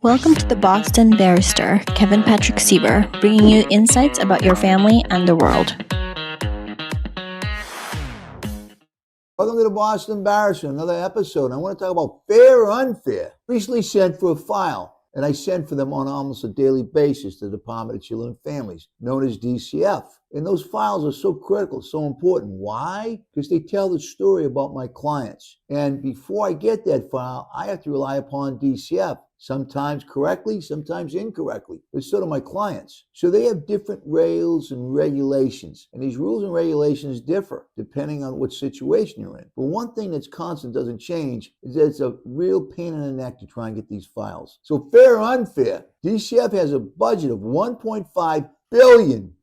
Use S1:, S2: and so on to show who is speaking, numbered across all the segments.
S1: Welcome to the Boston Barrister, Kevin Patrick Sieber, bringing you insights about your family and the world.
S2: Welcome to the Boston Barrister, another episode. I want to talk about fair or unfair. Recently sent for a file, and I send for them on almost a daily basis to the Department of Children and Families, known as DCF. And those files are so critical, so important. Why? Because they tell the story about my clients. And before I get that file, I have to rely upon DCF, sometimes correctly, sometimes incorrectly, but so do my clients. So they have different rules and regulations, and these rules and regulations differ depending on what situation you're in. But one thing that's constant, doesn't change, is that it's a real pain in the neck to try and get these files. So fair or unfair, DCF has a budget of $1.5 billion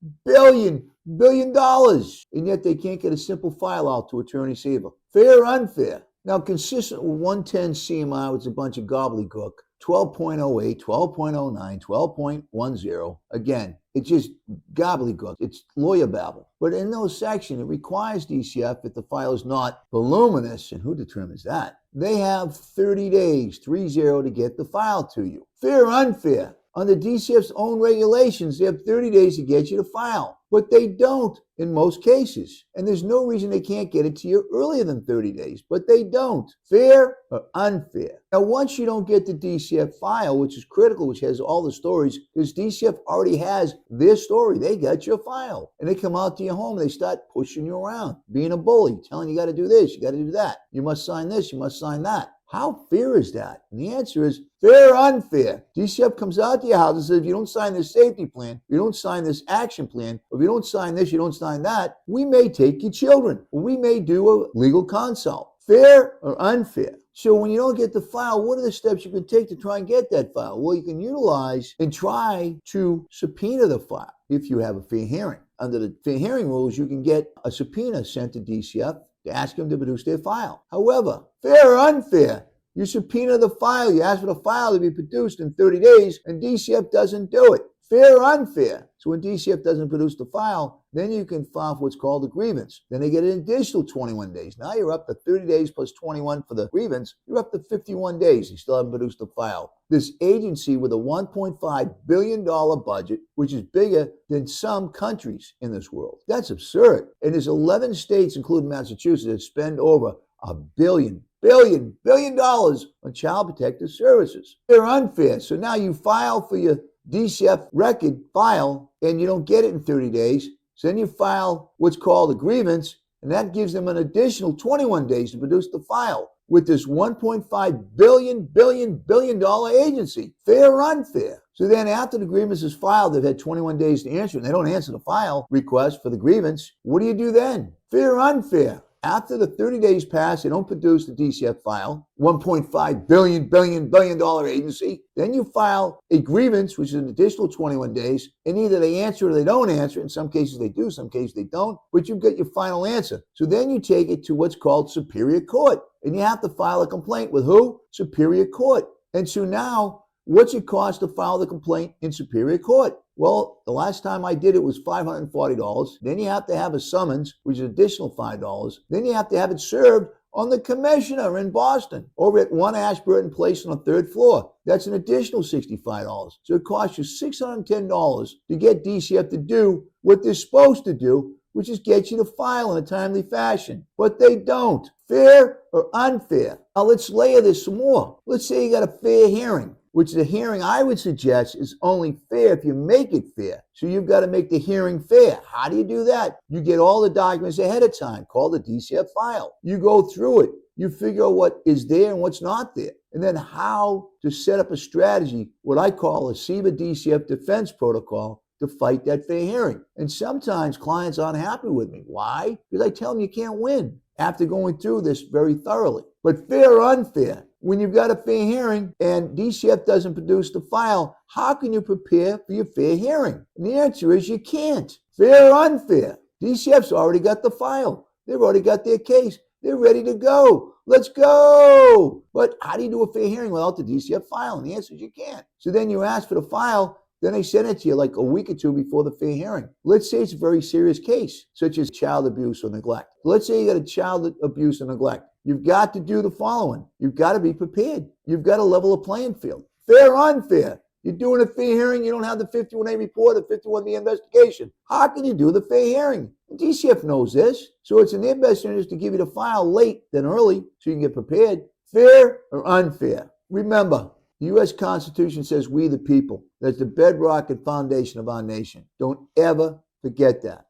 S2: dollars, and yet they can't get a simple file out to Attorney Sieber. Fair or unfair? Now, consistent with 110 CMR, it's a bunch of gobbledygook. 12.08, 12.09, 12.10. Again, it's just gobbledygook. It's lawyer babble. But in those sections, it requires DCF if the file is not voluminous, and who determines that? They have 30 days, 30, to get the file to you. Fair or unfair? Under DCF's own regulations, they have 30 days to get you the file, but they don't in most cases. And there's no reason they can't get it to you earlier than 30 days, but they don't. Fair or unfair? Now, once you don't get the DCF file, which is critical, which has all the stories, because DCF already has their story. They got your file, and they come out to your home, and they start pushing you around, being a bully, telling you got to do this, you got to do that. You must sign this, you must sign that. How fair is that? And the answer is fair or unfair. DCF comes out to your house and says, if you don't sign this safety plan, if you don't sign this action plan, if you don't sign this, you don't sign that, we may take your children, or we may do a legal consult. Fair or unfair? So when you don't get the file, what are the steps you can take to try and get that file? Well, you can utilize and try to subpoena the file if you have a fair hearing. Under the fair hearing rules, you can get a subpoena sent to DCF to ask them to produce their file. However, fair or unfair? You subpoena the file, you ask for the file to be produced in 30 days, and DCF doesn't do it. Fair or unfair? So when DCF doesn't produce the file, then you can file for what's called a grievance. Then they get an additional 21 days. Now you're up to 30 days plus 21 for the grievance. You're up to 51 days. You still haven't produced the file. This agency with a $1.5 billion budget, which is bigger than some countries in this world. That's absurd. And there's 11 states, including Massachusetts, that spend over $1 billion on child protective services. They're unfair. So now you file for your DCF record file and you don't get it in 30 days. So then you file what's called a grievance, and that gives them an additional 21 days to produce the file with this $1.5 billion agency. Fair or unfair? So then after the grievance is filed, they've had 21 days to answer, and they don't answer the file request for the grievance. What do you do then? Fair or unfair? After the 30 days pass, they don't produce the DCF file, $1.5 billion agency. Then you file a grievance, which is an additional 21 days, and either they answer or they don't answer. In some cases they do, some cases they don't, but you get your final answer. So then you take it to what's called Superior Court, and you have to file a complaint with who? Superior Court. And so now, what's it cost to file the complaint in Superior Court? Well, the last time I did it was $540. Then you have to have a summons, which is additional $5. Then you have to have it served on the commissioner in Boston over at 1 Ashburton Place on the 3rd floor. That's an additional $65. So it costs you $610 to get DCF to do what they're supposed to do, which is get you to file in a timely fashion. But they don't. Fair or unfair? Now let's layer this some more. Let's say you got a fair hearing, which is a hearing I would suggest is only fair if you make it fair. So you've got to make the hearing fair. How do you do that? You get all the documents ahead of time, called the DCF file. You go through it. You figure out what is there and what's not there. And then how to set up a strategy, what I call a Sieber DCF defense protocol, to fight that fair hearing. And sometimes clients aren't happy with me. Why? Because I tell them you can't win after going through this very thoroughly. But fair or unfair? When you've got a fair hearing and DCF doesn't produce the file, how can you prepare for your fair hearing? And the answer is you can't. Fair or unfair? DCF's already got the file. They've already got their case. They're ready to go. Let's go. But how do you do a fair hearing without the DCF file? And the answer is you can't. So then you ask for the file. Then they send it to you like a week or two before the fair hearing. Let's say it's a very serious case, such as child abuse or neglect. Let's say you got a child abuse or neglect. You've got to do the following. You've got to be prepared. You've got to level a playing field. Fair or unfair? You're doing a fair hearing, you don't have the 51A report, the 51B investigation. How can you do the fair hearing? The DCF knows this, so it's in their best interest to give you the file late than early so you can get prepared. Fair or unfair? Remember, the U.S. Constitution says we the people. That's the bedrock and foundation of our nation. Don't ever forget that.